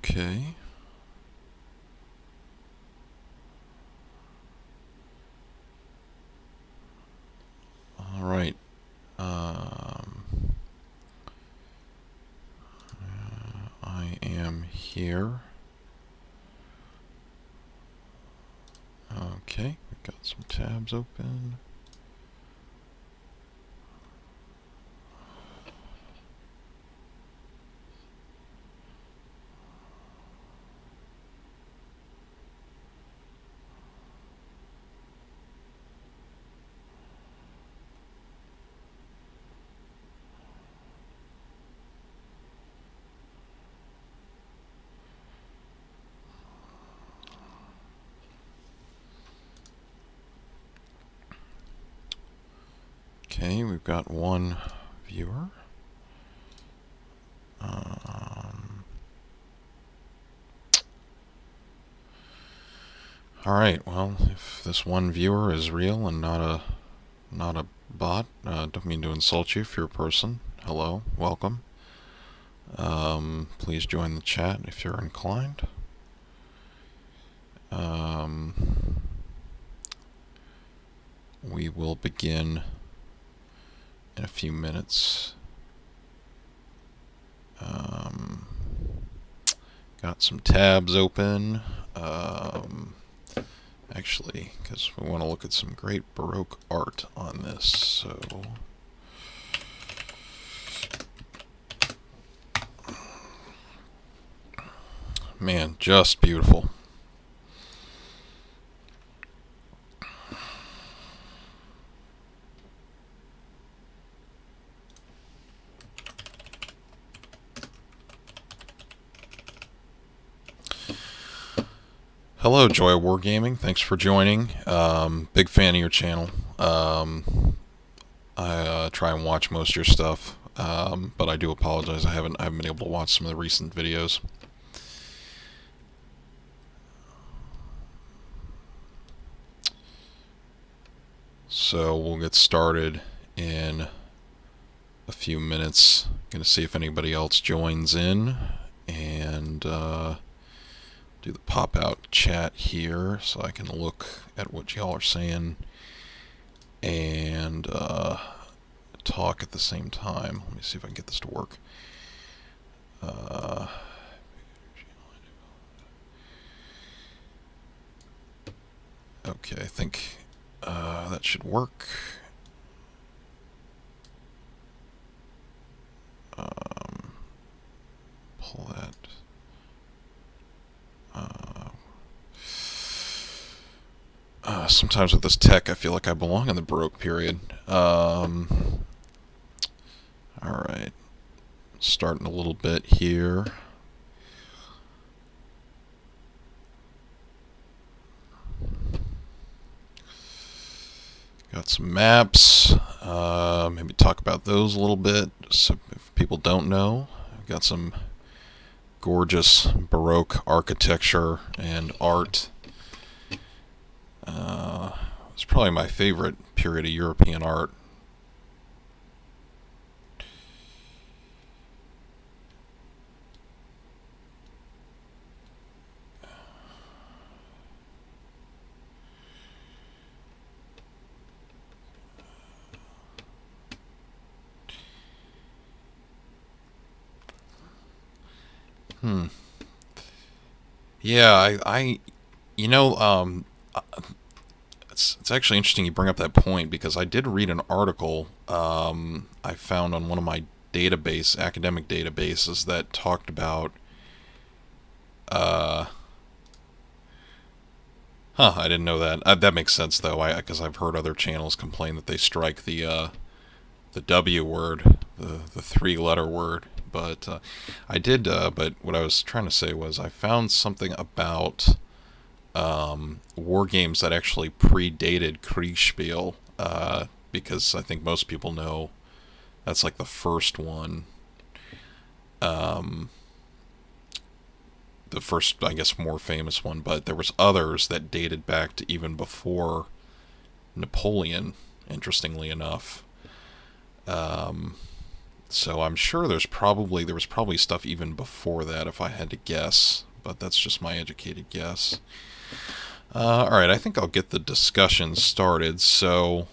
Okay. All right. I am here. Okay, we've got some tabs open. Okay, we've got one viewer. All right. Well, if this one viewer is real and not a bot, don't mean to insult you if you're a person. Hello, welcome. Please join the chat if you're inclined. We will begin in a few minutes. Got some tabs open. Actually, because we want to look at some great Baroque art on this, so... Man, just beautiful. Hello, Joy Wargaming. Thanks for joining. Big fan of your channel. I try and watch most of your stuff, but I do apologize. I haven't been able to watch some of the recent videos. So we'll get started in a few minutes. Going to see if anybody else joins in and do the pop-out chat here so I can look at what y'all are saying and talk at the same time. Let me see if I can get this to work. Okay, I think that should work. Pull that. Sometimes with this tech, I feel like I belong in the Baroque period. Alright. Starting a little bit here. Got some maps. Maybe talk about those a little bit, so if people don't know. I've got some gorgeous Baroque architecture and art. It's probably my favorite period of European art. Yeah, it's actually interesting you bring up that point because I did read an article I found on one of my academic databases that talked about I didn't know that. That makes sense though, because I've heard other channels complain that they strike the W word, the three-letter word. But I did. But what I was trying to say was I found something about war games that actually predated Kriegspiel, because I think most people know that's like the first one. The first, I guess, more famous one, but there was others that dated back to even before Napoleon, interestingly enough. So I'm sure there was probably stuff even before that if I had to guess, but that's just my educated guess. All right, I think I'll get the discussion started. So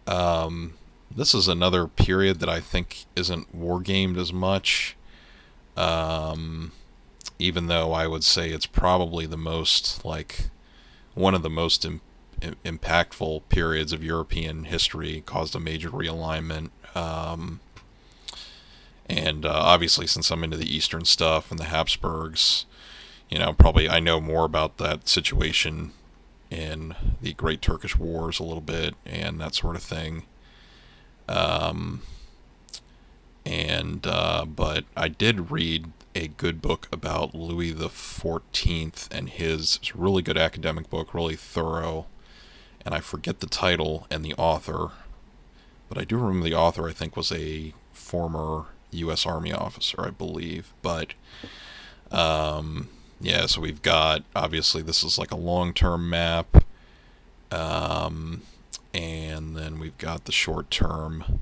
this is another period that I think isn't wargamed as much, even though I would say it's probably the most like one of the most impactful periods of European history. Caused a major realignment. And obviously, since I'm into the Eastern stuff and the Habsburgs, probably I know more about that situation in the Great Turkish Wars a little bit and that sort of thing. But I did read a good book about Louis the 14th and it's a really good academic book, really thorough. And I forget the title and the author, but I do remember the author, I think, was a former U.S. Army officer, I believe. But yeah, so we've got, obviously this is like a long-term map, and then we've got the short-term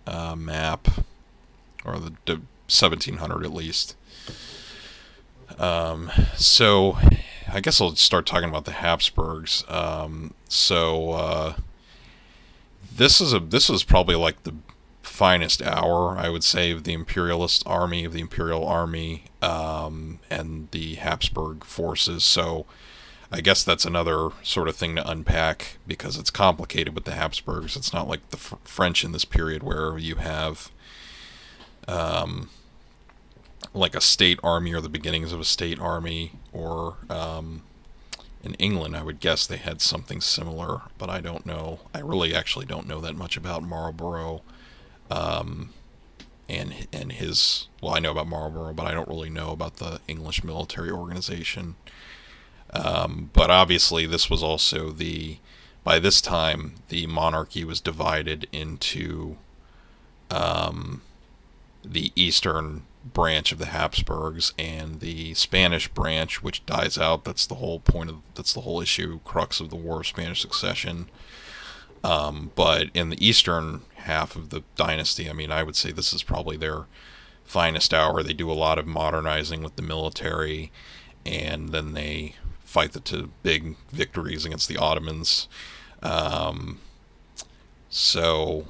map, or the 1700 at least. So I guess I'll start talking about the Habsburgs. This is probably like the finest hour, I would say, of the imperialist army, of the imperial army, and the Habsburg forces. So I guess that's another sort of thing to unpack, because it's complicated with the Habsburgs. It's not like the French in this period where you have like a state army or the beginnings of a state army, or in England I would guess they had something similar, but I don't know. I really actually don't know that much about Marlborough and his, well, I know about Marlborough, but I don't really know about the English military organization. But obviously this was also by this time the monarchy was divided into the eastern branch of the Habsburgs and the Spanish branch, which dies out. That's the whole issue, crux of the War of Spanish Succession. But in the eastern half of the dynasty, I mean, I would say this is probably their finest hour. They do a lot of modernizing with the military, and then they fight to big victories against the Ottomans. So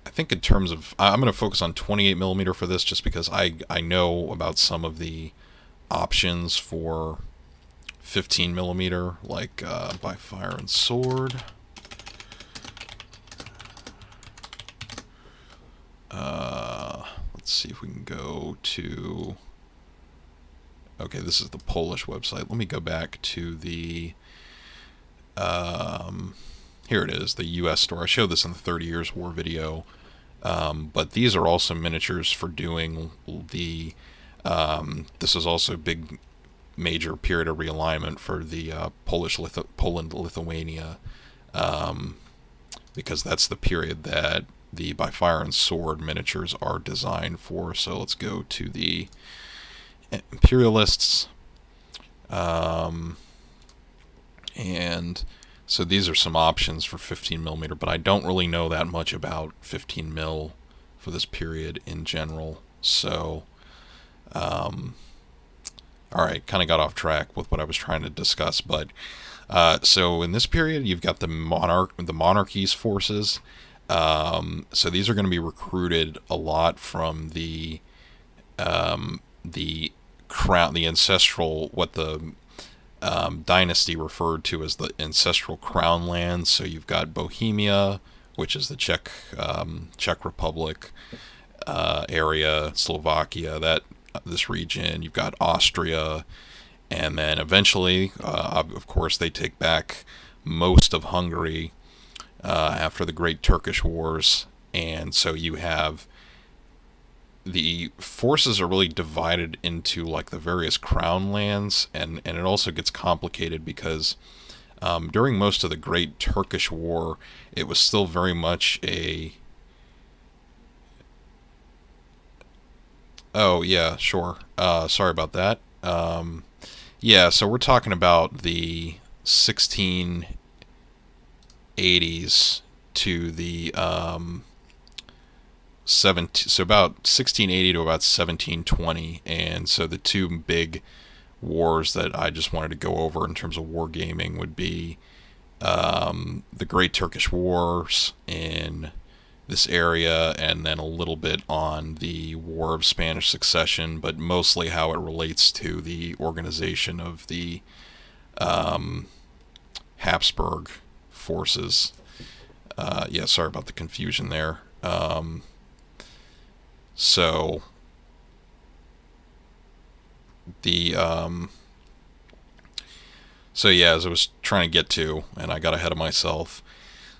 I think in terms of, I'm going to focus on 28 millimeter for this, just because I know about some of the options for 15 millimeter, like by Fire and Sword. Let's see if we can go to, okay, this is the Polish website. Let me go back to the here it is, the US store. I showed this in the 30 Years War video, but these are also miniatures for doing the this is also a big major period of realignment for the Poland-Lithuania, because that's the period that the By Fire and Sword miniatures are designed for. So let's go to the Imperialists, and so these are some options for 15 millimeter, but I don't really know that much about 15 mil for this period in general. So all right, kind of got off track with what I was trying to discuss, but so in this period, you've got the monarchy's forces. So these are going to be recruited a lot from the crown, the ancestral, what the dynasty referred to as the ancestral crown lands. So you've got Bohemia, which is the Czech Republic area, Slovakia, this region. You've got Austria, and then eventually, of course, they take back most of Hungary after the Great Turkish Wars. And so you have, the forces are really divided into like the various crown lands, and it also gets complicated because during most of the Great Turkish War, it was still very much a... Oh, yeah, sure. Sorry about that. Yeah, so we're talking about the 1680s to the so about 1680 to about 1720, and so the two big wars that I just wanted to go over in terms of wargaming would be the Great Turkish Wars in this area, and then a little bit on the War of Spanish Succession, but mostly how it relates to the organization of the Habsburg forces. Yeah, sorry about the confusion there. So the so yeah, as I was trying to get to, and I got ahead of myself.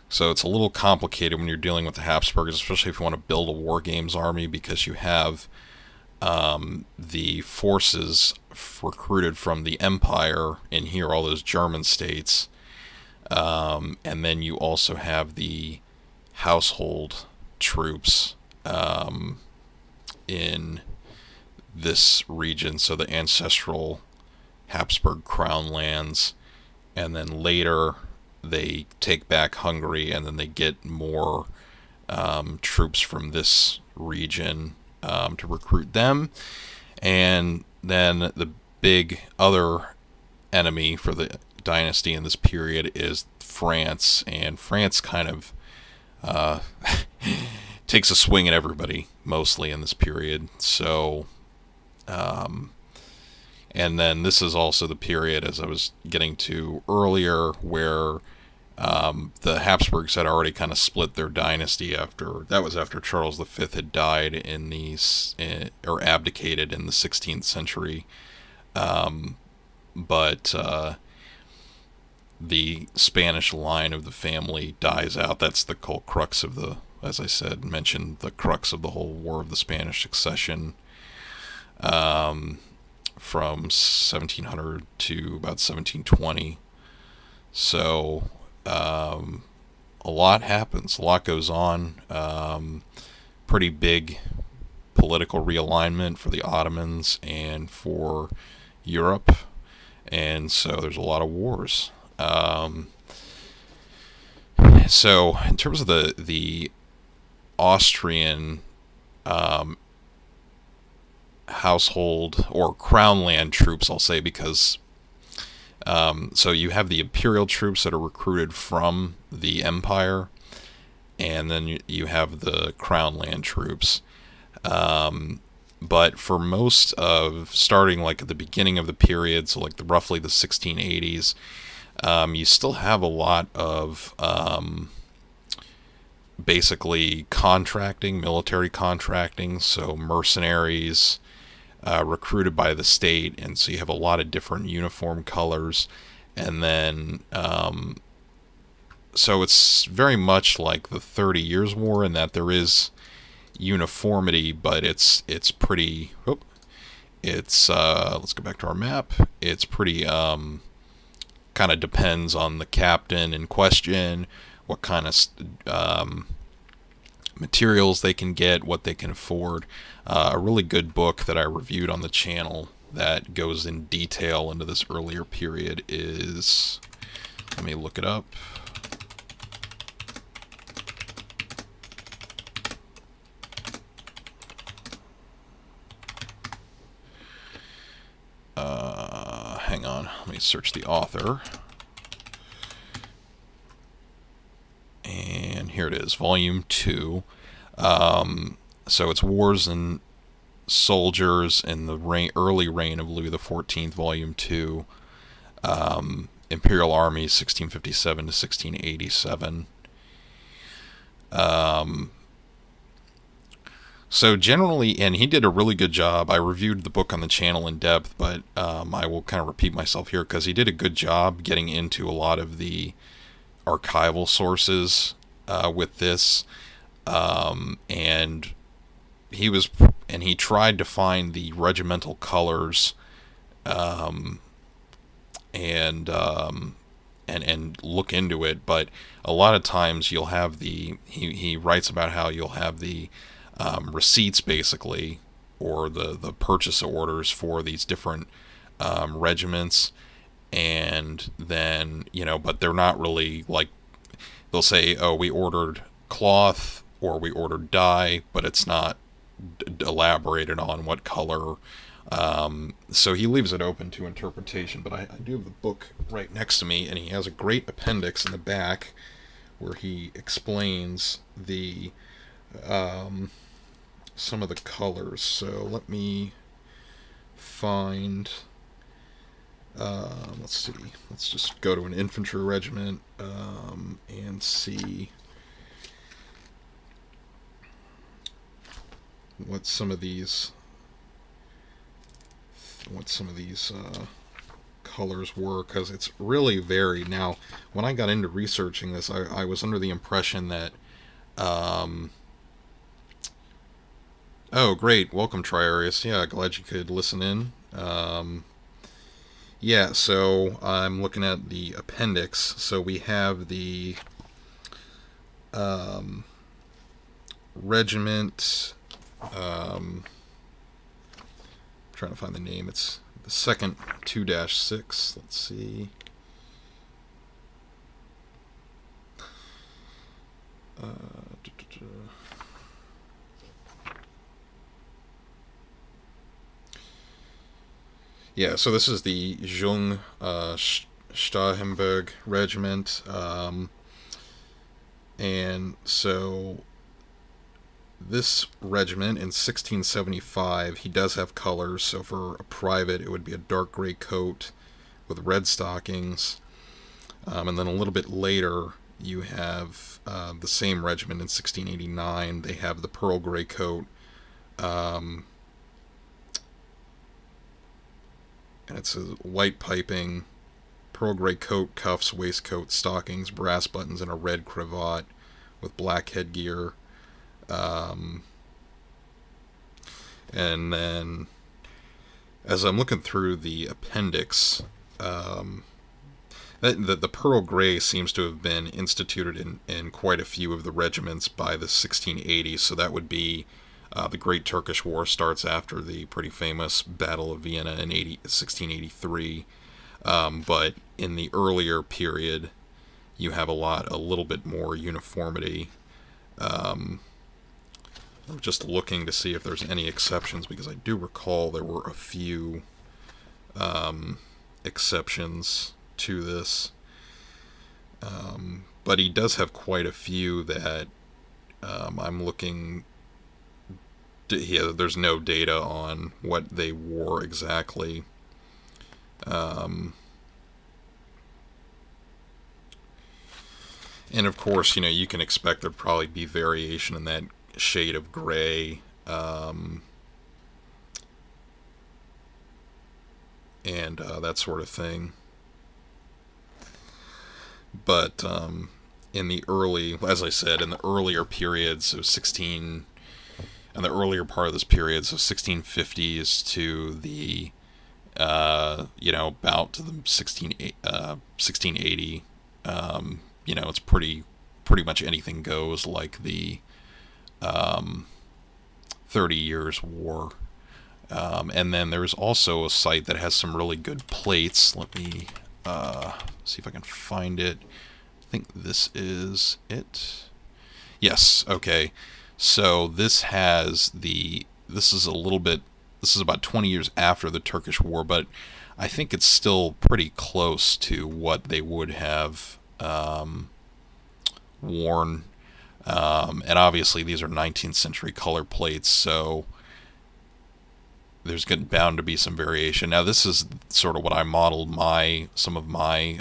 So it's a little complicated when you're dealing with the Habsburgs, especially if you want to build a war games army, because you have the forces recruited from the Empire in here, all those German states, and then you also have the household troops in this region, so the ancestral Habsburg crown lands, and then later they take back Hungary, and then they get more troops from this region to recruit them. And then the big other enemy for the dynasty in this period is France, and France kind of takes a swing at everybody mostly in this period. So and then this is also the period, as I was getting to earlier, where the Habsburgs had already kind of split their dynasty after Charles V had died or abdicated in the 16th century. But the Spanish line of the family dies out. That's the whole crux of as I said, mentioned the crux of the whole War of the Spanish Succession. From 1700 to about 1720. So a lot happens, a lot goes on. Pretty big political realignment for the Ottomans and for Europe, and so there's a lot of wars. So in terms of the Austrian household or crown land troops, I'll say, because so you have the imperial troops that are recruited from the empire, and then you have the crown land troops. But for most of, starting like at the beginning of the period, so like roughly the 1680s, you still have a lot of basically contracting, military contracting, so mercenaries, recruited by the state, and so you have a lot of different uniform colors, and then so it's very much like the 30 Years' War in that there is uniformity, but it's pretty. Let's go back to our map. It's pretty kind of depends on the captain in question, what kind of materials they can get, what they can afford. A really good book that I reviewed on the channel that goes in detail into this earlier period is, let me look it up. Hang on, let me search the author. And here it is, Volume 2. So it's Wars and Soldiers in the early reign of Louis XIV, Volume 2. Imperial Army, 1657 to 1687. So generally, and he did a really good job. I reviewed the book on the channel in depth, but I will kind of repeat myself here because he did a good job getting into a lot of the archival sources with this, and he tried to find the regimental colors, and look into it. But a lot of times you'll have he writes about how you'll have the receipts, basically, or the purchase orders for these different regiments, and then, but they're not really like, they'll say, oh, we ordered cloth or we ordered dye, but it's not elaborated on what color. So he leaves it open to interpretation, but I do have the book right next to me, and he has a great appendix in the back where he explains the some of the colors. So let me find. Let's see. Let's just go to an infantry regiment and see what some of these colors were, because it's really varied. Now, when I got into researching this, I was under the impression that oh, great. Welcome, Triarius. Yeah, glad you could listen in. Yeah, so I'm looking at the appendix. So we have the regiment. Trying to find the name. It's the second 2-6. Let's see. Yeah, so this is the Jung Starhemberg Regiment, and so this regiment in 1675, he does have colors. So for a private, it would be a dark gray coat with red stockings, and then a little bit later, you have the same regiment in 1689. They have the pearl gray coat. And it says white piping, pearl gray coat, cuffs, waistcoat, stockings, brass buttons, and a red cravat with black headgear. And then, as I'm looking through the appendix, the pearl gray seems to have been instituted in quite a few of the regiments by the 1680s. So that would be the Great Turkish War starts after the pretty famous Battle of Vienna in 1683. But in the earlier period, you have a little bit more uniformity. I'm just looking to see if there's any exceptions, because I do recall there were a few exceptions to this. But he does have quite a few that I'm looking. Yeah, there's no data on what they wore exactly. And of course, you can expect there'd probably be variation in that shade of gray. And that sort of thing. But in the early, as I said, in the earlier periods of and the earlier part of this period, so 1650s to the, about to the 1680, it's pretty much anything goes, like the 30 Years' War. And then there's also a site that has some really good plates. Let me see if I can find it. I think this is it. Yes, okay. So this is about 20 years after the Turkish War, but I think it's still pretty close to what they would have worn. And obviously these are 19th century color plates, so there's bound to be some variation. Now this is sort of what I modeled some of my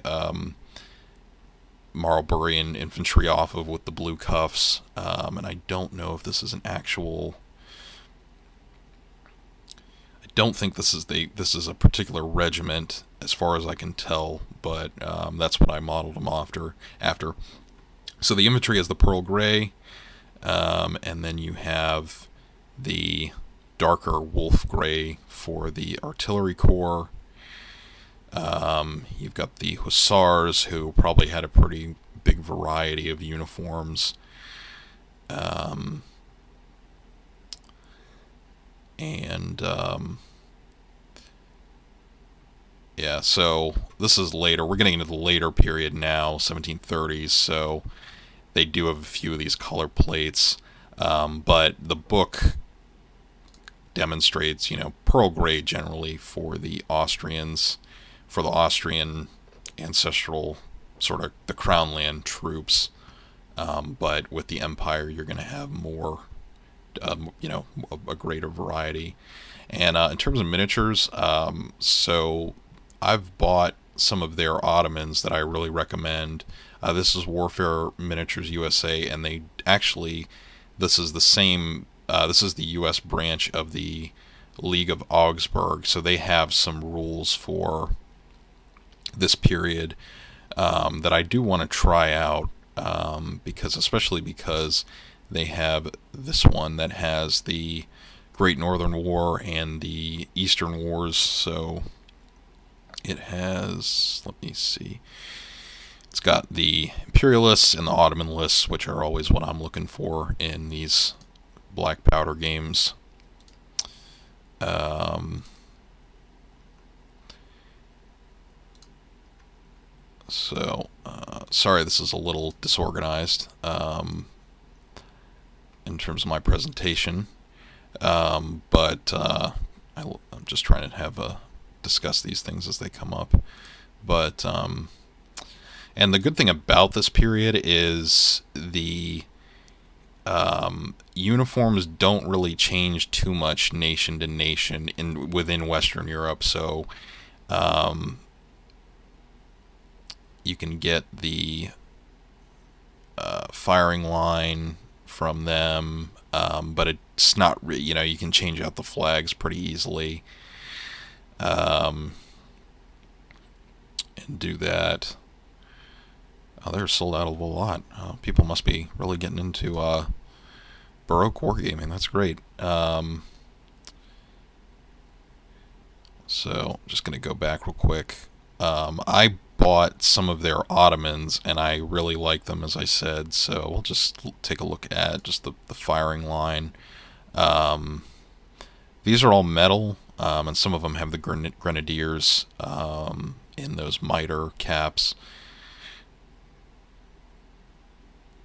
Marlburian infantry off of, with the blue cuffs, and I don't know if this is an actual. I don't think this is a particular regiment, as far as I can tell, but that's what I modeled them after. So the infantry is the pearl gray, and then you have the darker wolf gray for the artillery corps. You've got the hussars, who probably had a pretty big variety of uniforms. Yeah, so this is later. We're getting into the later period now, 1730s, so they do have a few of these color plates. But the book demonstrates, pearl gray generally for the Austrians, for the Austrian ancestral sort of the Crown Land troops. But with the Empire, you're going to have more, a greater variety. And in terms of miniatures, so I've bought some of their Ottomans that I really recommend. This is Warfare Miniatures USA, and they actually, this is the same, this is the US branch of the League of Augsburg, so they have some rules for this period that I do want to try out, especially because they have this one that has the Great Northern War and the Eastern Wars. So it has, let me see, it's got the Imperialists and the Ottoman lists, which are always what I'm looking for in these black powder games. Sorry, this is a little disorganized in terms of my presentation, but I'm just trying to have discuss these things as they come up. But and the good thing about this period is the uniforms don't really change too much nation to nation within Western Europe. So you can get the firing line from them, but it's not, you can change out the flags pretty easily and do that. They're sold out of a lot. People must be really getting into Baroque Wargaming. That's great. So I'm just going to go back real quick. I bought some of their Ottomans, and I really like them, as I said. So we'll just take a look at just the firing line. These are all metal, and some of them have the grenadiers in those mitre caps.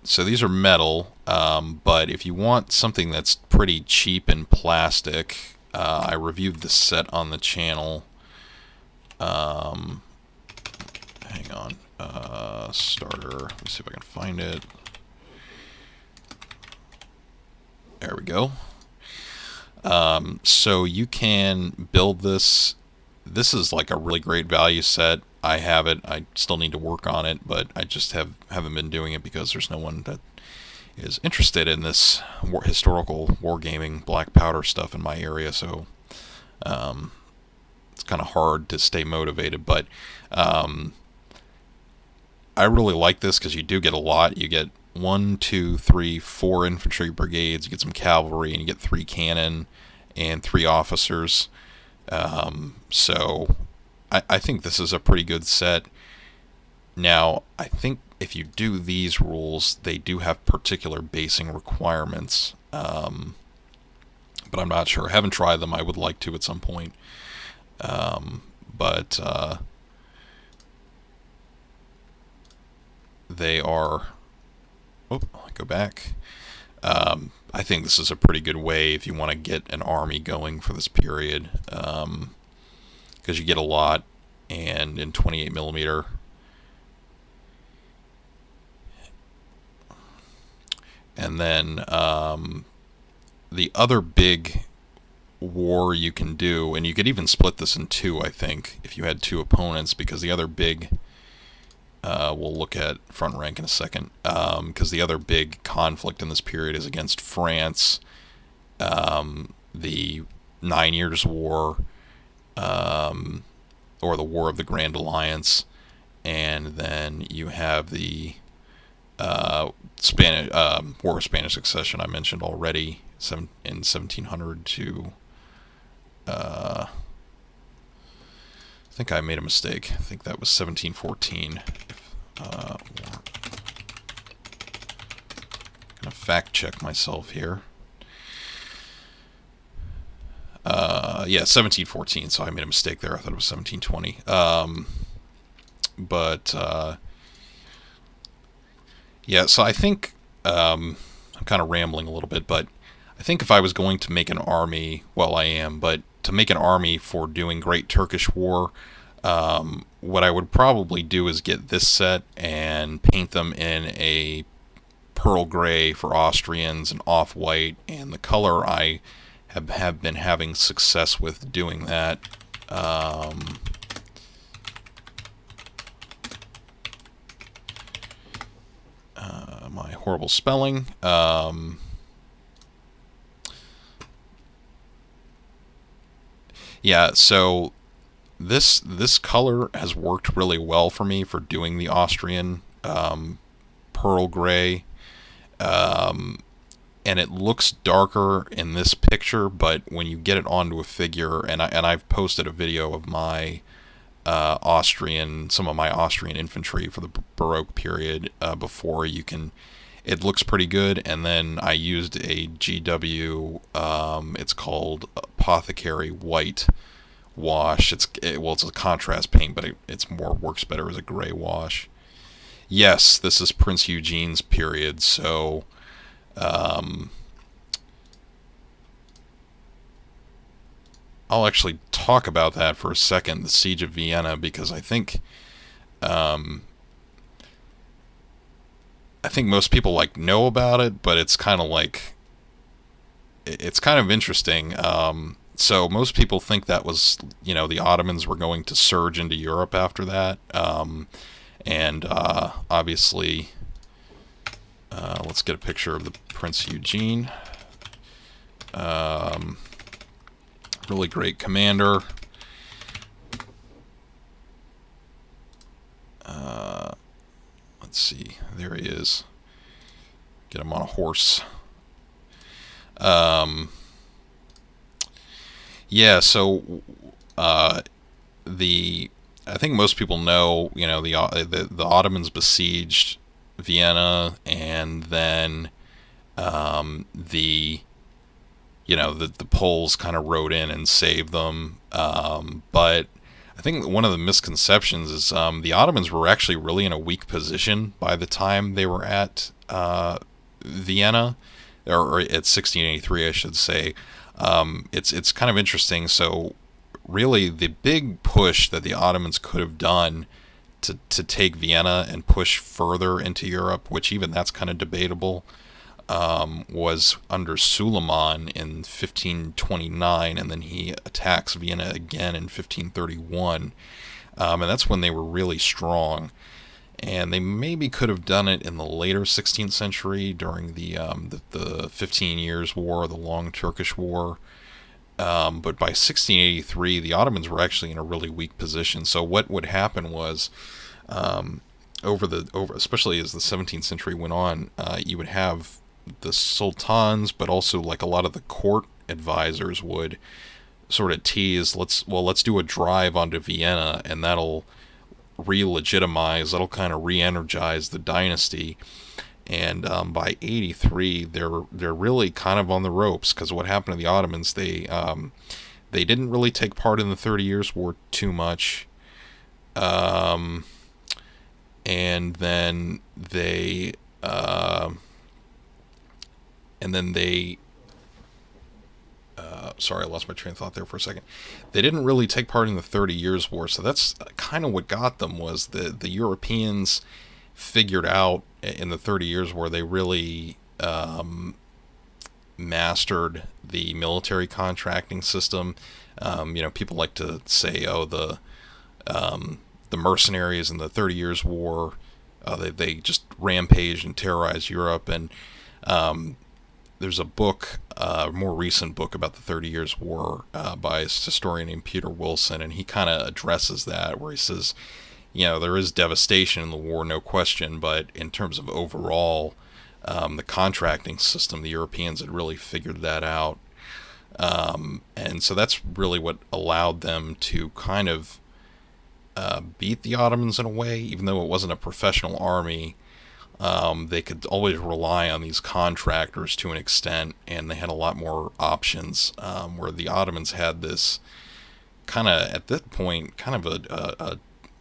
So these are metal, but if you want something that's pretty cheap and plastic, I reviewed this set on the channel. Hang on. Starter. Let me see if I can find it. There we go. So you can build this. This is like a really great value set. I have it. I still need to work on it, but I just haven't been doing it because there's no one that is interested in this historical wargaming black powder stuff in my area. So it's kind of hard to stay motivated. But I really like this because you do get a lot. You get 1, 2, 3, 4 infantry brigades. You get some cavalry, and you get 3 cannon and 3 officers. So I think this is a pretty good set. Now, I think if you do these rules, they do have particular basing requirements. But I'm not sure. I haven't tried them. I would like to at some point. But they are... Oh, I'll go back. I think this is a pretty good way if you want to get an army going for this period. Because you get a lot, and in 28 millimeter. And then the other big war you can do, and you could even split this in 2, I think, if you had 2 opponents, because the other big, we'll look at front rank in a second, because the other big conflict in this period is against France, the 9 Years' War, or the War of the Grand Alliance, and then you have the Spanish War of Spanish Succession I mentioned already, in 1700 to I think I made a mistake. I think that was 1714. I'm gonna fact check myself here. Yeah, 1714, so I made a mistake there. I thought it was 1720. Yeah, so I think I'm kind of rambling a little bit, but I think if I was going to make an army, well, I am, but to make an army for doing Great Turkish War, what I would probably do is get this set and paint them in a pearl gray for Austrians and off-white, and the color I have been having success with doing that. My horrible spelling. Yeah, so this color has worked really well for me for doing the Austrian pearl gray, and it looks darker in this picture, but when you get it onto a figure, and I've posted a video of my some of my Austrian infantry for the Baroque period before. It looks pretty good, and then I used a GW, it's called Apothecary White wash. It's a contrast paint, but it's works better as a gray wash. Yes, this is Prince Eugene's period, so I'll actually talk about that for a second, the Siege of Vienna, because I think most people know about it, but it's kind of interesting. So most people think that was, the Ottomans were going to surge into Europe after that, and obviously, let's get a picture of the Prince Eugene. Really great commander. Let's see. There he is. Get him on a horse. Yeah. So I think most people know. The Ottomans besieged Vienna, and then the Poles kind of rode in and saved them. But I think one of the misconceptions is the Ottomans were actually really in a weak position by the time they were at Vienna, or at 1683, I should say. It's kind of interesting. So really, the big push that the Ottomans could have done to take Vienna and push further into Europe, which even that's kind of debatable, was under Suleiman in 1529, and then he attacks Vienna again in 1531, and that's when they were really strong. And they maybe could have done it in the later 16th century during the 15 Years' War, the Long Turkish War. But by 1683, the Ottomans were actually in a really weak position. So what would happen was, especially as the 17th century went on, you would have the sultans, but also a lot of the court advisors would sort of tease, let's do a drive onto Vienna, and that'll kind of re-energize the dynasty. And by 83, they're really kind of on the ropes, because what happened to the Ottomans, they didn't really take part in the 30 Years' War too much, and then they sorry, I lost my train of thought there for a second. They didn't really take part in the 30 Years' War, so that's kind of what got them. Was the Europeans figured out in the 30 Years' War, they really mastered the military contracting system. People like to say, the mercenaries in the 30 Years' War, they just rampaged and terrorized Europe. And there's a book, a more recent book about the 30 Years' War by a historian named Peter Wilson, and he kind of addresses that, where he says, there is devastation in the war, no question, but in terms of overall, the contracting system, the Europeans had really figured that out. And so that's really what allowed them to kind of beat the Ottomans in a way, even though it wasn't a professional army. They could always rely on these contractors to an extent, and they had a lot more options, where the Ottomans had this kind of, at that point, kind of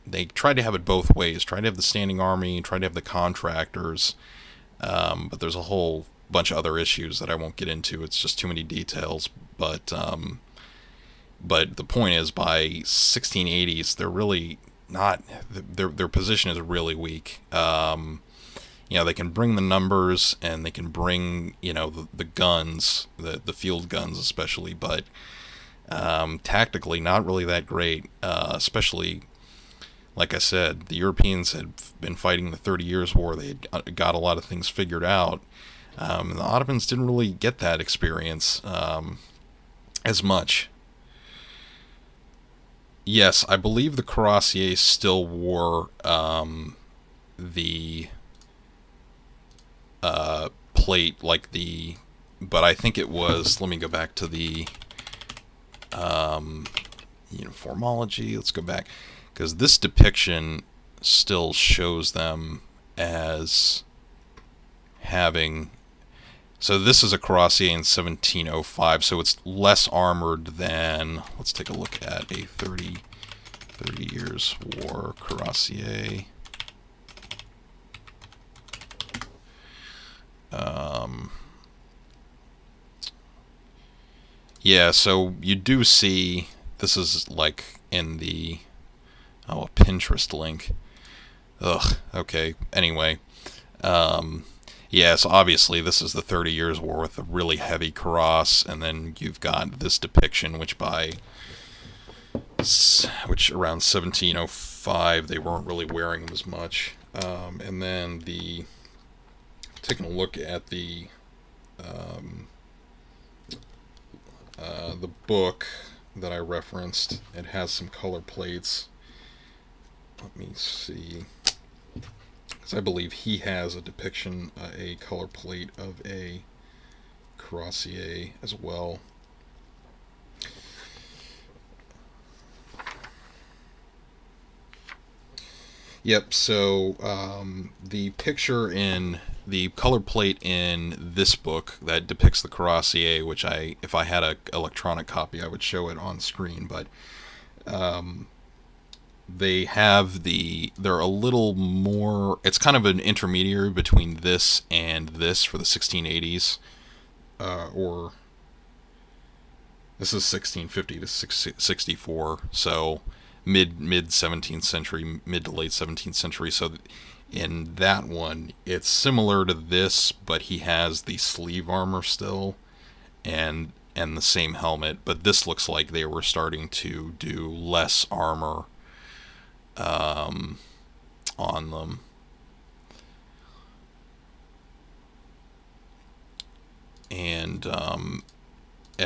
they tried to have it both ways, tried to have the standing army, tried to have the contractors, but there's a whole bunch of other issues that I won't get into. It's just too many details. But the point is, by 1680s, they're really not. Their position is really weak. They can bring the numbers and they can bring the guns, the field guns especially, but tactically not really that great. Especially, like I said, the Europeans had been fighting the 30 Years' War. They had got a lot of things figured out. And the Ottomans didn't really get that experience as much. Yes, I believe the cuirassiers still wore the plate but I think it was. Let me go back to the uniformology. Let's go back, because this depiction still shows them as having. So this is a cuirassier in 1705, so it's less armored than, let's take a look at a 30 Years' War cuirassier. Yeah, so you do see, this is like in the, a Pinterest link. Ugh, okay, anyway. Yes, obviously this is the 30 Years' War with a really heavy cuirass, and then you've got this depiction, which around 1705 they weren't really wearing them as much. And then taking a look at the book that I referenced, it has some color plates. Let me see. I believe he has a depiction, a color plate of a cuirassier as well. Yep, so the picture in the color plate in this book that depicts the cuirassier, which if I had an electronic copy, I would show it on screen, but they're a little more, it's kind of an intermediary between this and this for the 1680s, or this is 1650 to 64, so mid 17th century, mid to late 17th century. So in that one, it's similar to this, but he has the sleeve armor still, and the same helmet, but this looks like they were starting to do less armor on them. And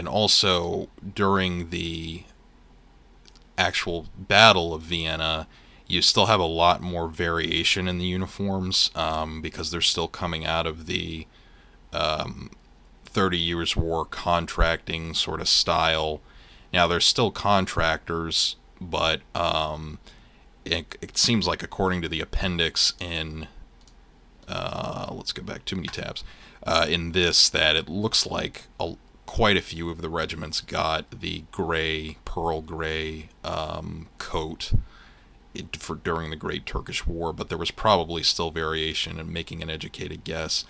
also during the actual Battle of Vienna, you still have a lot more variation in the uniforms, because they're still coming out of the 30 Years' War contracting sort of style. Now, they're still contractors, but it seems like, according to the appendix in, let's go back, too many tabs, in this, that it looks like quite a few of the regiments got the pearl gray coat during the Great Turkish War, but there was probably still variation, in making an educated guess.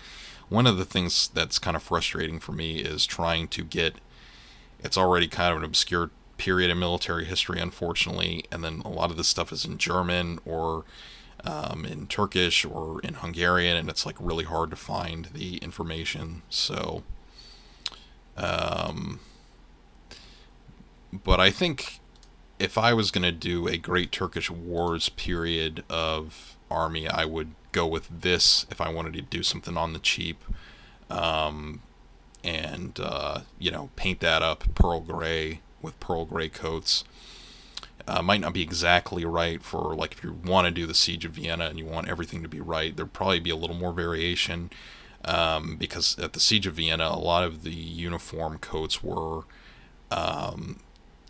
One of the things that's kind of frustrating for me is trying to get, it's already kind of an obscure period in military history, unfortunately, and then a lot of this stuff is in German or in Turkish or in Hungarian, and it's like really hard to find the information. So but I think if I was going to do a Great Turkish Wars period of army, I would go with this if I wanted to do something on the cheap, and paint that up pearl gray with pearl gray coats. Might not be exactly right for, like, if you want to do the Siege of Vienna and you want everything to be right, there'd probably be a little more variation, because at the Siege of Vienna, a lot of the uniform coats were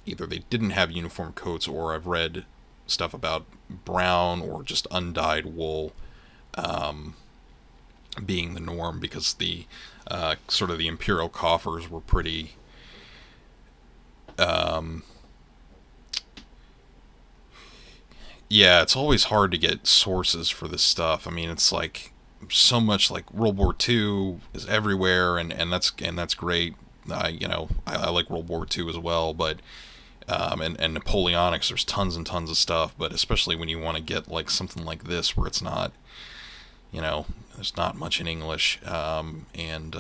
either they didn't have uniform coats, or I've read stuff about brown or just undyed wool being the norm, because the sort of the imperial coffers were pretty yeah, it's always hard to get sources for this stuff. I mean, it's like so much like World War II is everywhere, and that's great. I like World War II as well, but and Napoleonics, there's tons and tons of stuff, but especially when you want to get like something like this where it's not, there's not much in English, and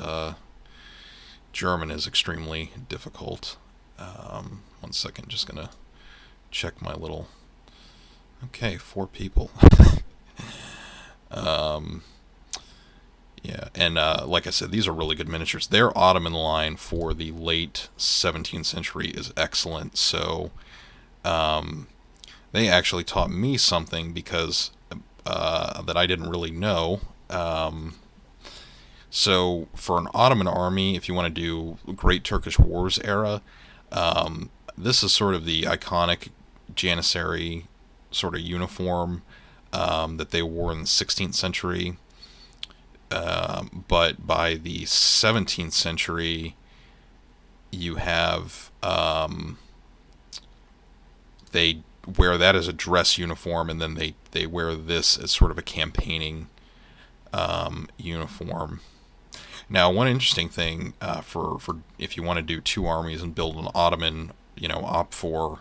German is extremely difficult. 1 second, just gonna check my little. Okay, 4 people. Yeah, and like I said, these are really good miniatures. Their Ottoman line for the late 17th century is excellent. So they actually taught me something because that I didn't really know. So for an Ottoman army, if you want to do Great Turkish Wars era, this is sort of the iconic Janissary sort of uniform that they wore in the 16th century. But by the 17th century, you have they wear that as a dress uniform, and then they wear this as sort of a campaigning uniform. Now, one interesting thing for if you want to do 2 armies and build an Ottoman, op for,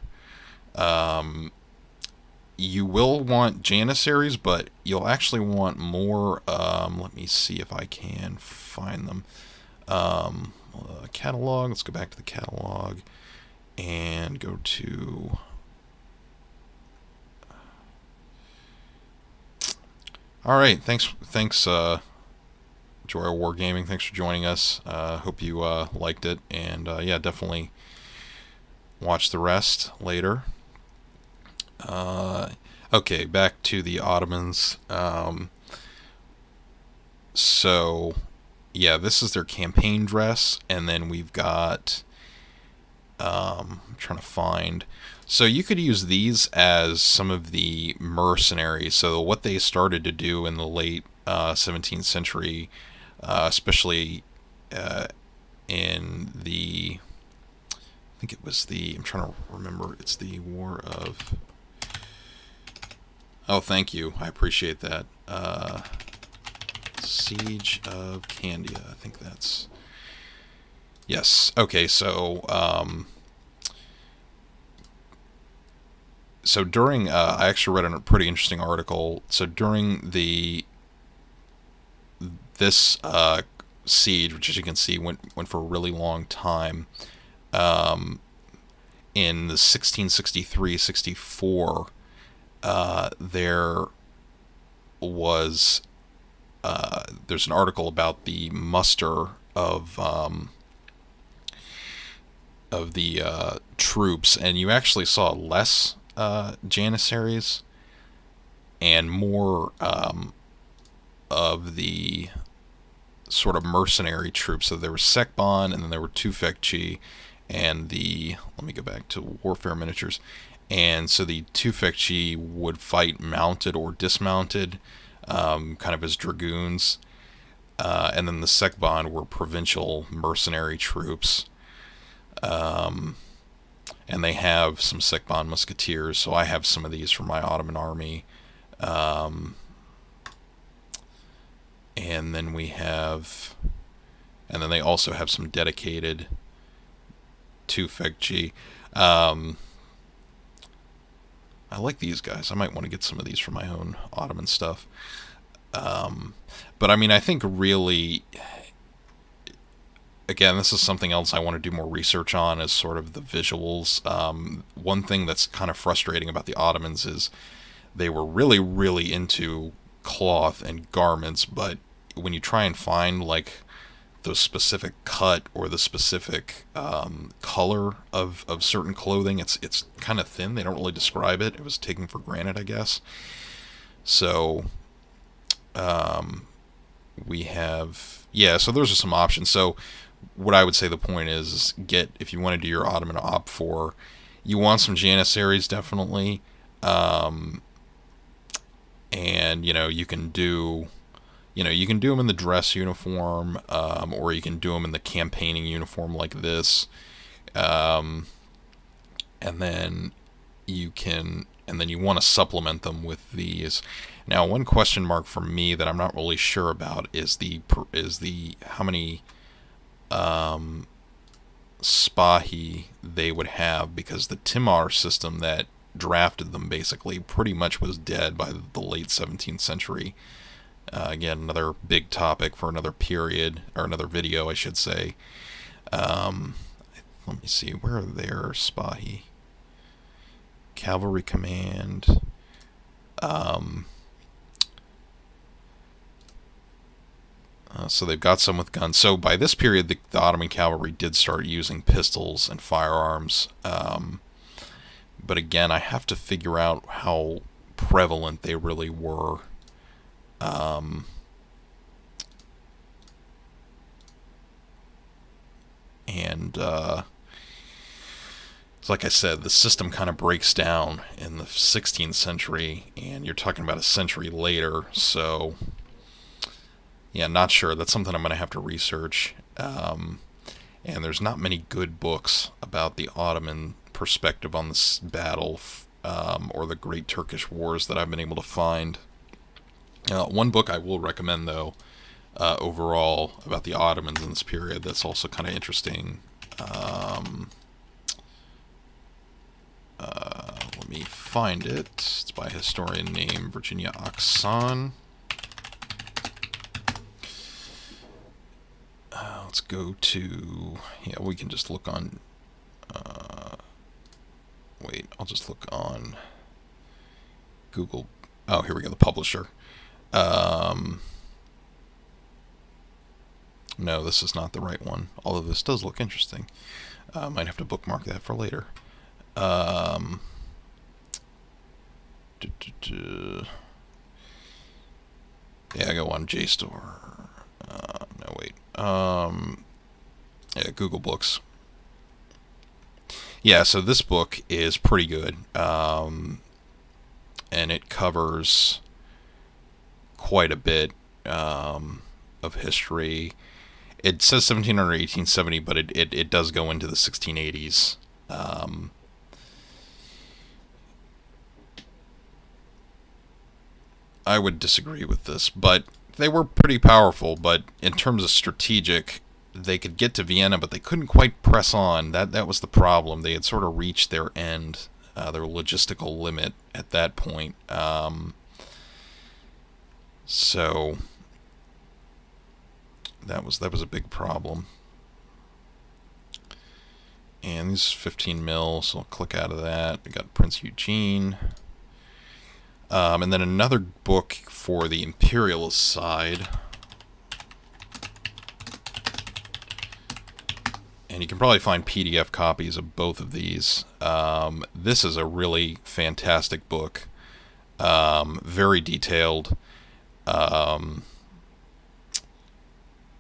you will want Janissaries, but you'll actually want more. Let me see if I can find them. Catalog. Let's go back to the catalog and go to. All right. Thanks. Joy of Wargaming. Thanks for joining us. Hope you liked it, and yeah, definitely watch the rest later. Okay, back to the Ottomans. So, yeah, this is their campaign dress, and then we've got. I'm trying to find. So you could use these as some of the mercenaries. So what they started to do in the late 17th century, especially in the. I think it was the. I'm trying to remember. It's the War of. Oh, thank you. I appreciate that. Siege of Candia. I think that's... Yes. Okay, so... so during... I actually read a pretty interesting article. So during this siege, which as you can see went for a really long time, in the 1663-64... there was there's an article about the muster of the troops, and you actually saw less Janissaries and more of the sort of mercenary troops. So there was Sekban, and then there were Tüfekçi, and the let me go back to Warfare Miniatures. And so the Tüfekçi would fight mounted or dismounted, kind of as dragoons. And then the Sekban were provincial mercenary troops. And they have some Sekban musketeers, so I have some of these from my Ottoman army. And then we have... And then they also have some dedicated Tüfekçi. I like these guys. I might want to get some of these for my own Ottoman stuff. But I mean, I think really, again, this is something else I want to do more research on, is sort of the visuals. One thing that's kind of frustrating about the Ottomans is they were really, really into cloth and garments, but when you try and find like the specific cut or the specific color of certain clothing, it's kind of thin. They don't really describe it. It was taken for granted, I guess. So we have, yeah, so those are some options. So what I would say the point is if you want to do your Ottoman op for, you want some Janissaries definitely, and you can do them in the dress uniform, or you can do them in the campaigning uniform like this. And then, you can, and then you want to supplement them with these. Now, one question mark for me that I'm not really sure about is the how many Spahi they would have, because the Timar system that drafted them basically pretty much was dead by the late 17th century. Again, another big topic for another period, or another video, I should say. Let me see, where are their Spahi? Cavalry Command. So they've got some with guns. So by this period, the Ottoman cavalry did start using pistols and firearms. But again, I have to figure out how prevalent they really were. It's like I said, the system kind of breaks down in the 16th century, and you're talking about a century later, so yeah, not sure. That's something I'm going to have to research. And there's not many good books about the Ottoman perspective on this battle, or the Great Turkish Wars that I've been able to find. One book I will recommend, though, overall about the Ottomans in this period that's also kind of interesting. Let me find it. It's by a historian named Virginia Oxon. Let's go to... Yeah, we can just look on... wait, I'll just look on Google. Oh, here we go, the publisher. No, this is not the right one, although this does look interesting. Might have to bookmark that for later. Yeah, I go on JSTOR. No, wait. Yeah, Google Books. Yeah, so this book is pretty good. And it covers quite a bit of history. It says 1700 1870, but it does go into the 1680s. I would disagree with this, but they were pretty powerful. But in terms of strategic, they could get to Vienna, but they couldn't quite press on. That was the problem. They had sort of reached their end, their logistical limit at that point. So that was a big problem. And these 15 mil, so I'll click out of that. We got Prince Eugene. And then another book for the imperialist side. And you can probably find PDF copies of both of these. This is a really fantastic book. Very detailed. Now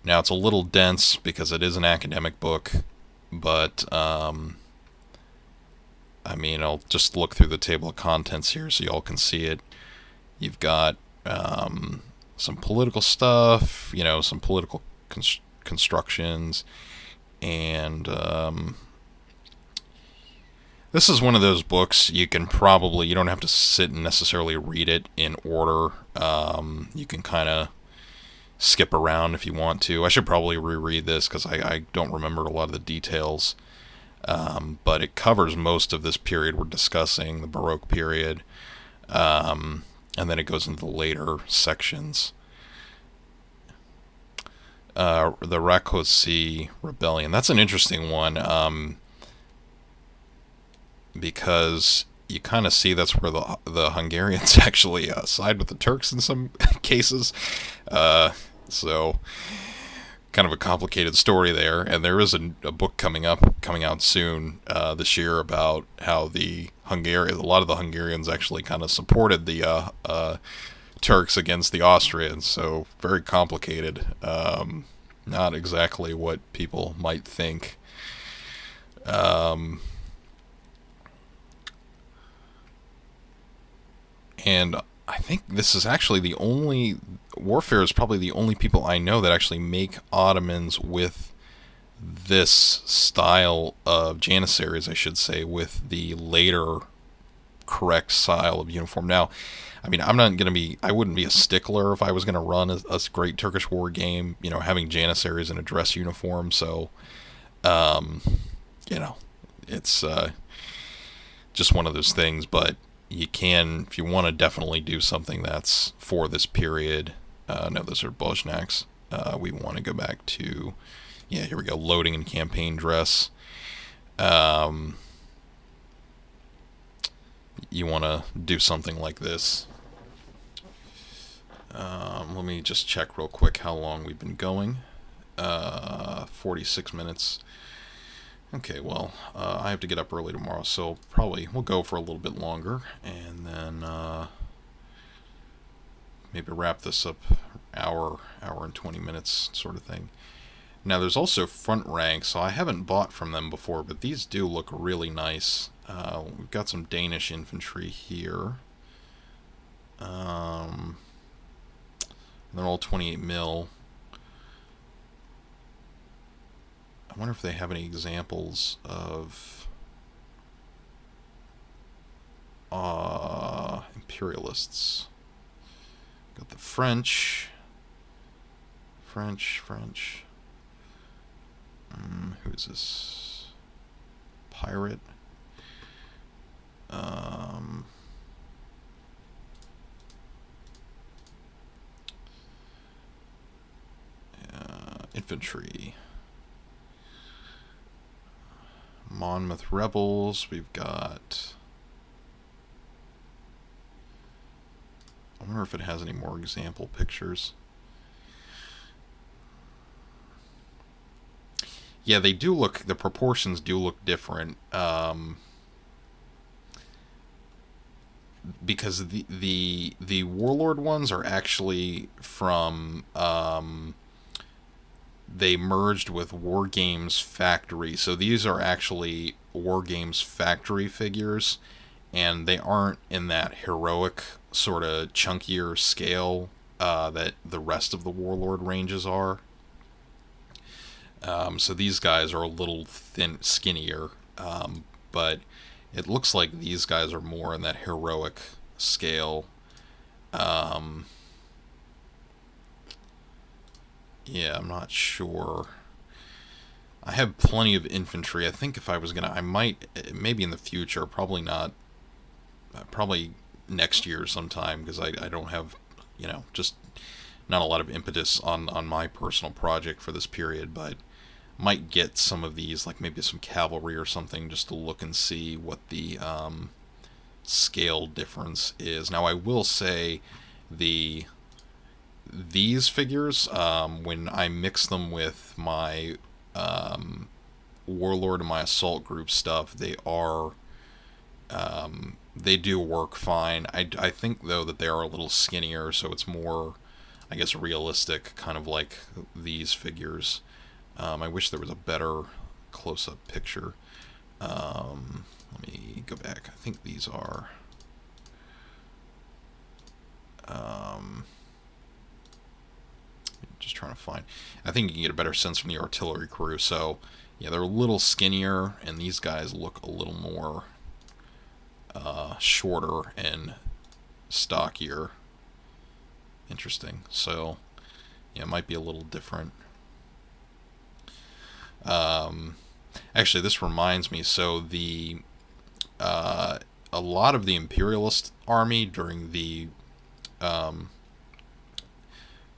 it's a little dense because it is an academic book, but I mean, I'll just look through the table of contents here so y'all can see it. You've got some political stuff, some political constructions, and this is one of those books you don't have to sit and necessarily read it in order. You can kind of skip around if you want to. I should probably reread this because I don't remember a lot of the details. But it covers most of this period we're discussing, the Baroque period, and then it goes into the later sections. The Rákóczi Rebellion, that's an interesting one, because you kind of see that's where the Hungarians actually side with the Turks in some cases. So kind of a complicated story there, and there is a book coming out soon this year about how a lot of the Hungarians actually kind of supported the Turks against the Austrians. So very complicated. Not exactly what people might think. And I think this is actually Warfare is probably the only people I know that actually make Ottomans with this style of Janissaries, I should say, with the later correct style of uniform. Now, I mean, I wouldn't be a stickler if I was gonna run a great Turkish war game, you know, having Janissaries in a dress uniform. So, um, you know, it's just one of those things. But you can, if you want to definitely do something that's for this period. No, those are Bosniaks. We want to go back to, yeah, here we go, loading and campaign dress. You want to do something like this. Let me just check real quick how long we've been going. 46 minutes. Okay, well, I have to get up early tomorrow, so probably we'll go for a little bit longer, and then maybe wrap this up hour and 20 minutes sort of thing. Now, there's also front rank, so I haven't bought from them before, but these do look really nice. We've got some Danish infantry here. They're all 28 mil. I wonder if they have any examples of imperialists. Got the French. Who is this? Pirate. Infantry. Monmouth Rebels. We've got... I wonder if it has any more example pictures. Yeah, they do look... The proportions do look different. Because the Warlord ones are actually from... they merged with Wargames Factory. So these are actually Wargames Factory figures, and they aren't in that heroic sort of chunkier scale that the rest of the Warlord ranges are. So these guys are a little skinnier, but it looks like these guys are more in that heroic scale. Yeah, I'm not sure. I have plenty of infantry. I think if I was gonna, I might, maybe in the future, probably not, probably next year sometime, because I don't have, you know, just not a lot of impetus on my personal project for this period, but might get some of these, like maybe some cavalry or something, just to look and see what the scale difference is. Now, I will say these figures, when I mix them with my Warlord and my Assault Group stuff, they do work fine. I think, though, that they are a little skinnier, so it's more, I guess, realistic, kind of like these figures. I wish there was a better close-up picture. Let me go back. I think these are... just trying to find... I think you can get a better sense from the artillery crew. So, yeah, they're a little skinnier, and these guys look a little more shorter and stockier. Interesting. So, yeah, it might be a little different. Actually, this reminds me, so a lot of the Imperialist army during the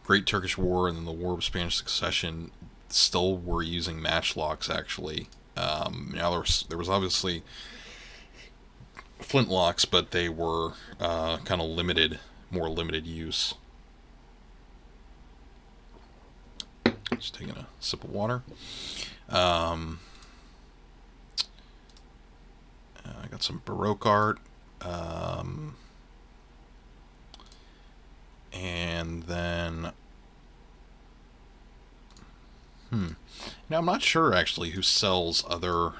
Great Turkish War and then the War of Spanish Succession still were using matchlocks, actually. Now there was obviously flintlocks, but they were kind of more limited use. Just taking a sip of water. I got some Baroque art. And then... Now, I'm not sure, actually, who sells other...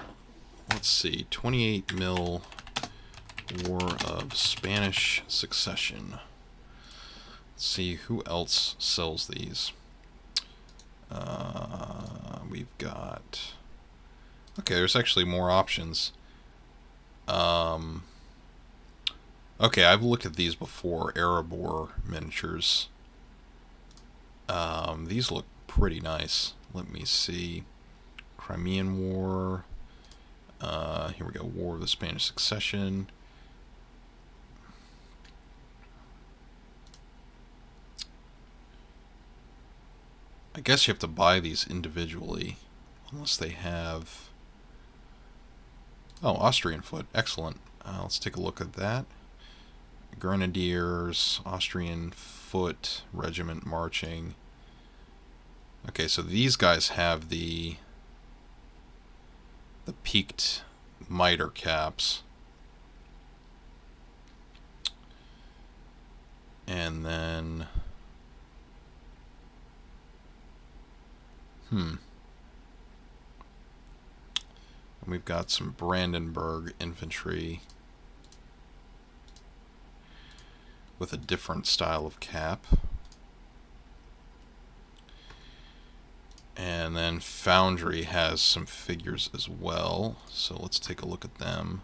Let's see. 28 mil War of Spanish Succession. Let's see who else sells these. We've got... Okay, there's actually more options. Okay, I've looked at these before, Erebor miniatures. These look pretty nice. Let me see. Crimean War. Here we go. War of the Spanish Succession. I guess you have to buy these individually, unless they have... Oh, Austrian foot. Excellent. Let's take a look at that. Grenadiers, Austrian foot, regiment marching. Okay, so these guys have the peaked miter caps. And then... And we've got some Brandenburg infantry with a different style of cap. And then Foundry has some figures as well, so let's take a look at them.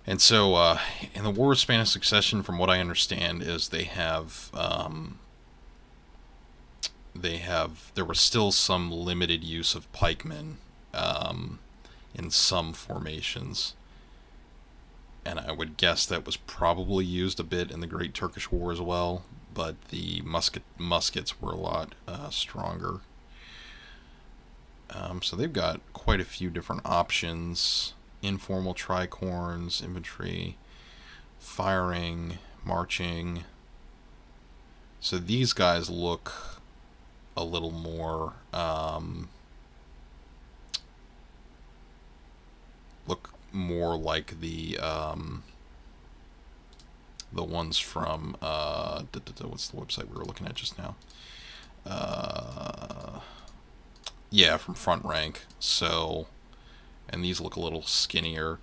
And so, in the War of Spanish Succession, from what I understand, is there was still some limited use of pikemen in some formations. And I would guess that was probably used a bit in the Great Turkish War as well, but the muskets were a lot stronger. So they've got quite a few different options. Informal tricorns, infantry, firing, marching. So these guys look a little more like the ones from what's the website we were looking at just now? Yeah, from Front Rank. So, and these look a little skinnier.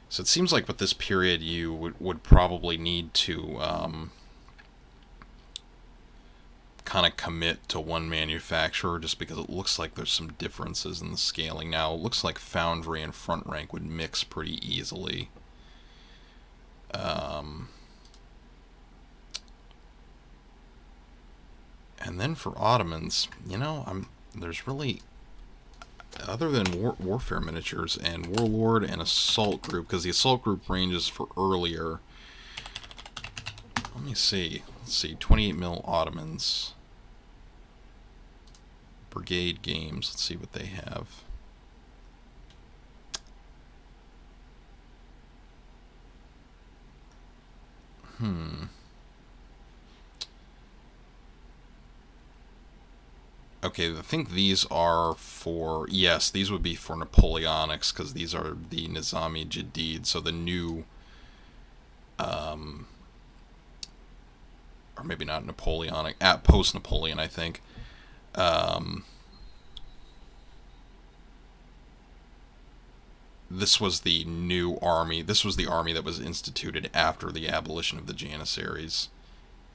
So it seems like with this period you would probably need to kind of commit to one manufacturer, just because it looks like there's some differences in the scaling. Now, it looks like Foundry and Front Rank would mix pretty easily. And then for Ottomans, you know, there's really, other than Warfare Miniatures and Warlord and Assault Group, because the Assault Group ranges for earlier. Let me see. Let's see. 28mm Ottomans. Brigade Games. Let's see what they have. Okay, I think these are for... Yes, these would be for Napoleonics, because these are the Nizami Jadid, so the new... or maybe not Napoleonic, post-Napoleon, I think. This was the new army. This was the army that was instituted after the abolition of the Janissaries.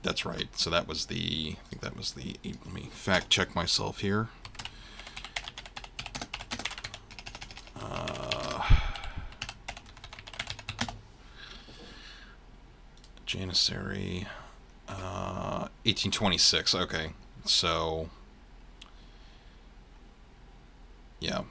That's right. So that was the... I think that was the... Let me fact check myself here. Janissary... 1826. Okay. So... Yeah.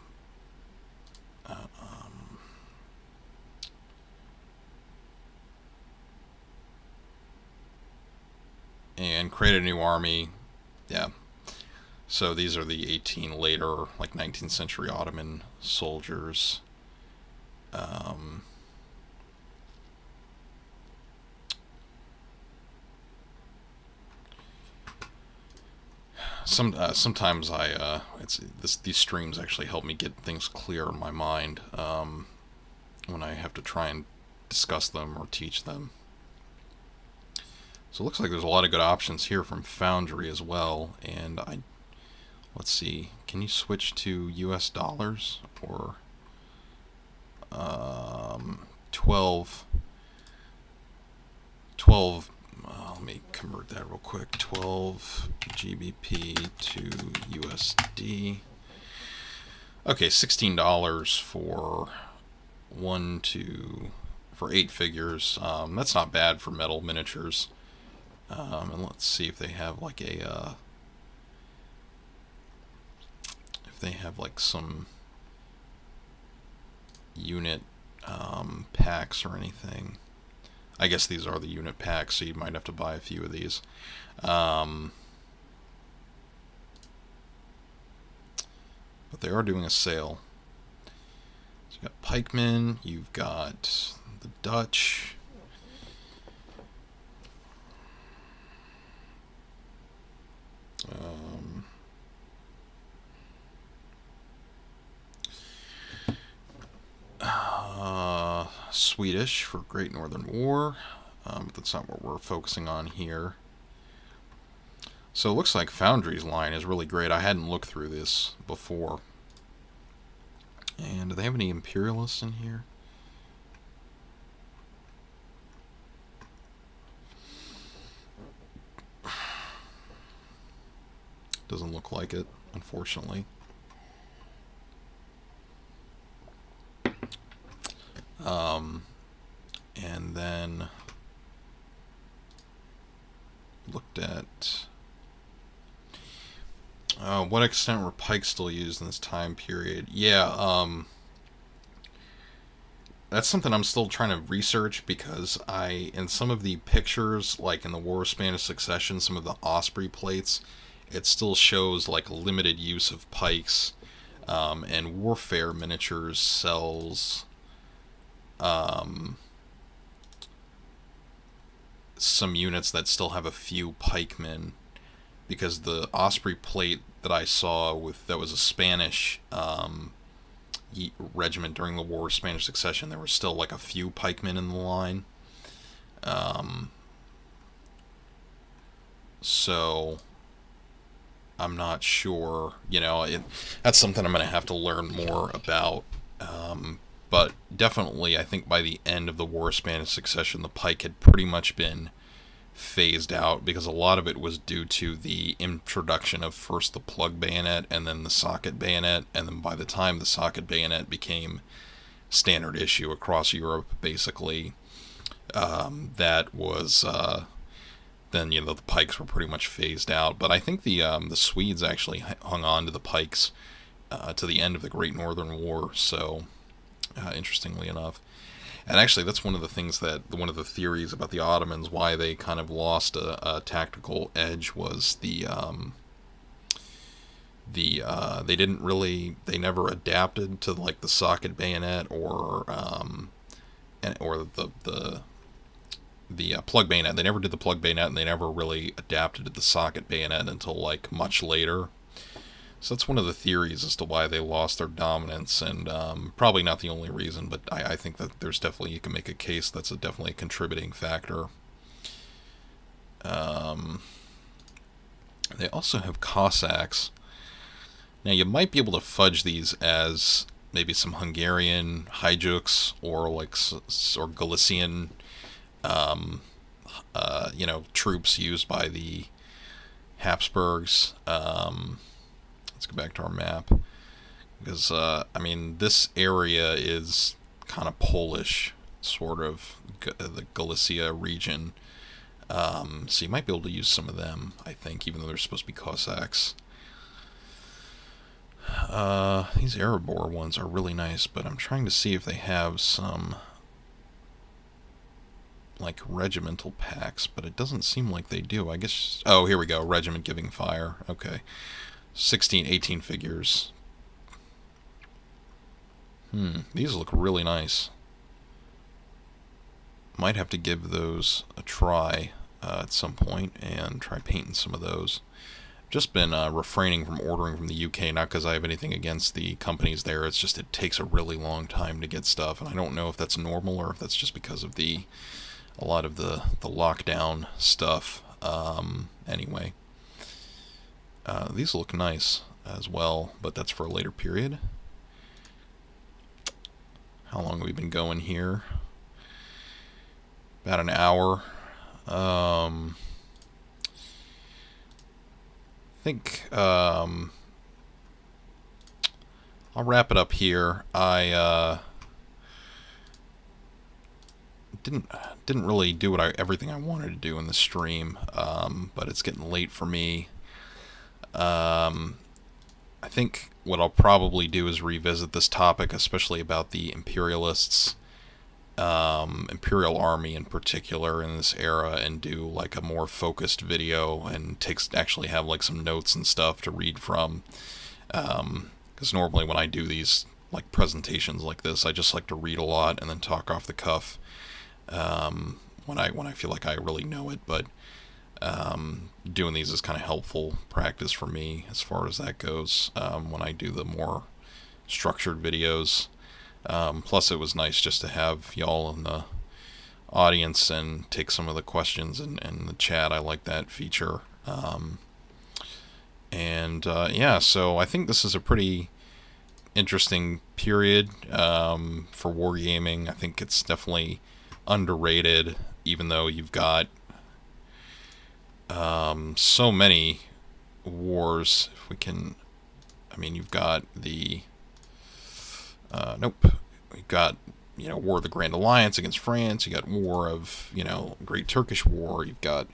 And created a new army. Yeah. So these are the 18 later, like 19th century Ottoman soldiers. Sometimes these streams actually help me get things clear in my mind when I have to try and discuss them or teach them. So it looks like there's a lot of good options here from Foundry as well. And let's see, can you switch to US dollars or 12 Let me convert that real quick. 12 GBP to USD. Okay, $16 for for 8 figures. That's not bad for metal miniatures. And let's see if they have like a if they have like some unit packs or anything. I guess these are the unit packs, so you might have to buy a few of these. But they are doing a sale. So you've got pikemen, you've got the Dutch. Swedish for Great Northern War, but that's not what we're focusing on here. So it looks like Foundry's line is really great. I hadn't looked through this before. And do they have any Imperialists in here? Doesn't look like it, unfortunately. And then looked at what extent were pikes still used in this time period. Yeah, that's something I'm still trying to research, because in some of the pictures, like in the War of Spanish Succession, some of the Osprey plates, it still shows like limited use of pikes, and Warfare Miniatures sells some units that still have a few pikemen, because the Osprey plate that I saw that was a Spanish regiment during the War of Spanish Succession, there were still like a few pikemen in the line. So I'm not sure, that's something I'm going to have to learn more about. But definitely, I think by the end of the War of Spanish Succession, the pike had pretty much been phased out, because a lot of it was due to the introduction of first the plug bayonet and then the socket bayonet, and then by the time the socket bayonet became standard issue across Europe, basically, that was then the pikes were pretty much phased out. But I think the Swedes actually hung on to the pikes to the end of the Great Northern War, so interestingly enough. And actually, that's one of the things one of the theories about the Ottomans, why they kind of lost a tactical edge, was they never adapted to like the socket bayonet or the plug bayonet. They never did the plug bayonet, and they never really adapted to the socket bayonet until like much later. So that's one of the theories as to why they lost their dominance, and probably not the only reason, but I think that there's definitely, you can make a case that's definitely a contributing factor. They also have Cossacks. Now you might be able to fudge these as maybe some Hungarian Haijuks or Galician, troops used by the Habsburgs. Let's go back to our map, because this area is kind of Polish, sort of the Galicia region. So you might be able to use some of them, I think, even though they're supposed to be Cossacks. These Erebor ones are really nice, but I'm trying to see if they have some like regimental packs, but it doesn't seem like they do. I guess, oh, here we go, regiment giving fire. Okay. 18 figures. These look really nice. Might have to give those a try at some point and try painting some of those. Just been refraining from ordering from the UK, not because I have anything against the companies there. It's just it takes a really long time to get stuff, and I don't know if that's normal or if that's just because of a lot of the lockdown stuff. Anyway. These look nice as well, but that's for a later period. How long have we been going here? About an hour. think I'll wrap it up here. I didn't really do everything I wanted to do in the stream, but it's getting late for me. I think what I'll probably do is revisit this topic, especially about the imperialists, Imperial Army in particular in this era, and do like a more focused video and actually have like some notes and stuff to read from. Because normally when I do these like presentations like this, I just like to read a lot and then talk off the cuff when I feel like I really know it. But doing these is kind of helpful practice for me as far as that goes when I do the more structured videos. Plus it was nice just to have y'all in the audience and take some of the questions in the chat. I like that feature. Yeah, so I think this is a pretty interesting period for wargaming. I think it's definitely underrated, even though you've got so many wars. If we can, I mean, you've got the we've got, you know, War of the Grand Alliance against France. You got War of, you know, Great Turkish War. You've got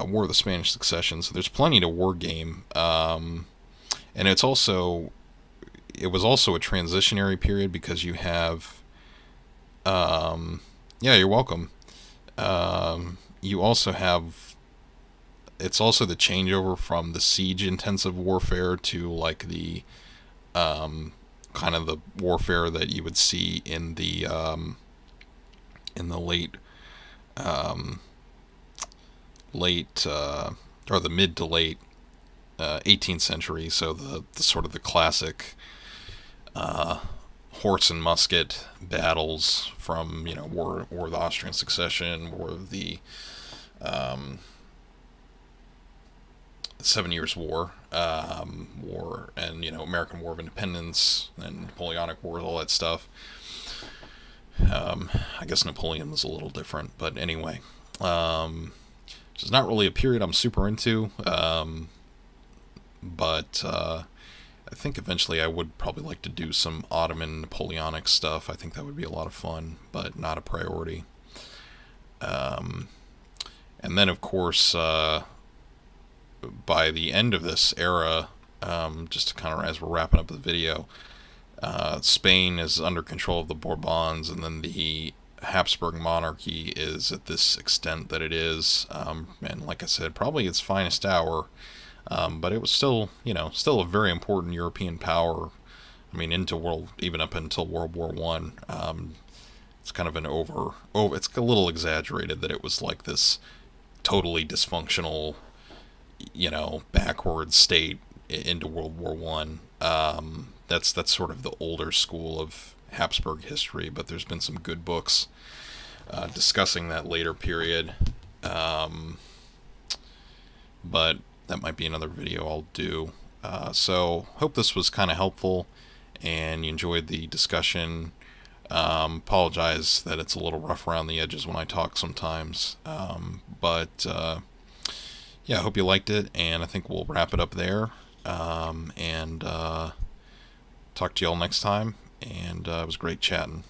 War of the Spanish Succession. So there's plenty to war game, and it was also a transitionary period because you have yeah, you're welcome. You also have, it's also the changeover from the siege intensive warfare to like the kind of the warfare that you would see in the late or the mid to late 18th century. So the sort of the classic horse and musket battles from, you know, War of the Austrian Succession, War of the 7 Years War, War, and, you know, American War of Independence and Napoleonic Wars, all that stuff. I guess Napoleon was a little different, but anyway, which is not really a period I'm super into, but I think eventually I would probably like to do some Ottoman Napoleonic stuff. I think that would be a lot of fun, but not a priority. And then, of course, by the end of this era, just to kind of, as we're wrapping up the video, Spain is under control of the Bourbons, and then the Habsburg monarchy is at this extent that it is, and like I said, probably its finest hour, but it was still, you know, still a very important European power. I mean, even up until World War One. It's kind of it's a little exaggerated that it was like this totally dysfunctional, you know, backward state into World War One. That's sort of the older school of Habsburg history, but there's been some good books discussing that later period. But that might be another video I'll do. So hope this was kind of helpful and you enjoyed the discussion. Apologize that it's a little rough around the edges when I talk sometimes. But yeah, I hope you liked it, and I think we'll wrap it up there. And talk to y'all next time. And it was great chatting.